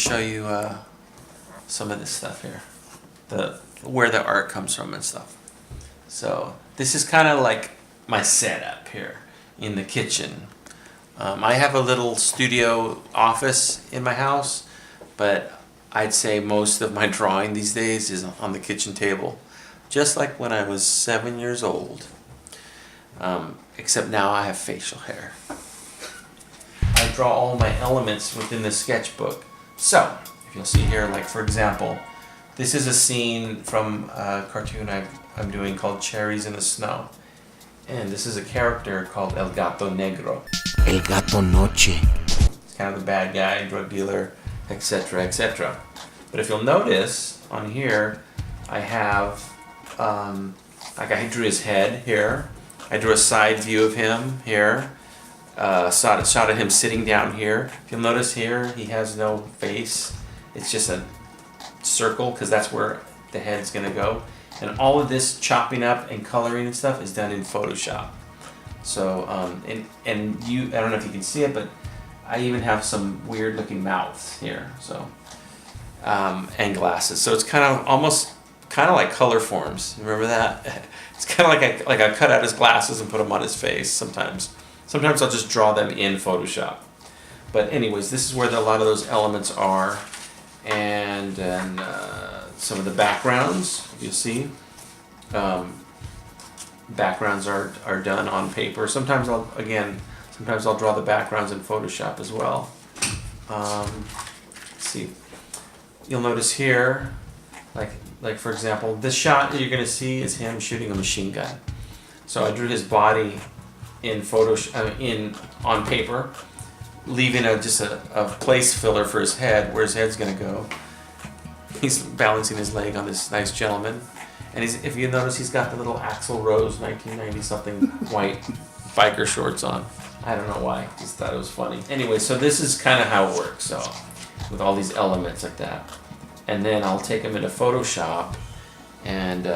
show you some of this stuff here, where the art comes from and stuff. So this is kind of like my setup here in the kitchen. I have a little studio office in my house, but I'd say most of my drawing these days is on the kitchen table, just like when I was 7 years old. Except now I have facial hair. I draw all my elements within the sketchbook. So, if you'll see here, like for example, this is a scene from a cartoon I'm doing called Cherries in the Snow. And this is a character called El Gato Negro. El Gato Noche. It's kind of the bad guy, drug dealer, etc., etc. But if you'll notice on here, I have, like I drew his head here. I drew a side view of him here. Shot of him sitting down here. If you'll notice here, he has no face. It's just a circle because that's where the head's gonna go. And all of this chopping up and coloring and stuff is done in Photoshop. So, and you, I don't know if you can see it, but I even have some weird looking mouths here. So, and glasses. So it's kind of almost kind of like color forms. Remember that? It's kind of like I cut out his glasses and put them on his face sometimes. Sometimes I'll just draw them in Photoshop. But anyways, this is where a lot of those elements are. And then some of the backgrounds, you'll see. Backgrounds are done on paper. Sometimes I'll draw the backgrounds in Photoshop as well. Let's see. You'll notice here, like for example, this shot that you're going to see is him shooting a machine gun. So I drew his body in on paper, leaving just a place filler for his head, where his head's going to go. He's balancing his leg on this nice gentleman, and if you notice, he's got the little Axl Rose 1990 something white biker shorts on. I don't know why, just thought it was funny. Anyway, so this is kind of how it works. So with all these elements like that, and then I'll take them into Photoshop and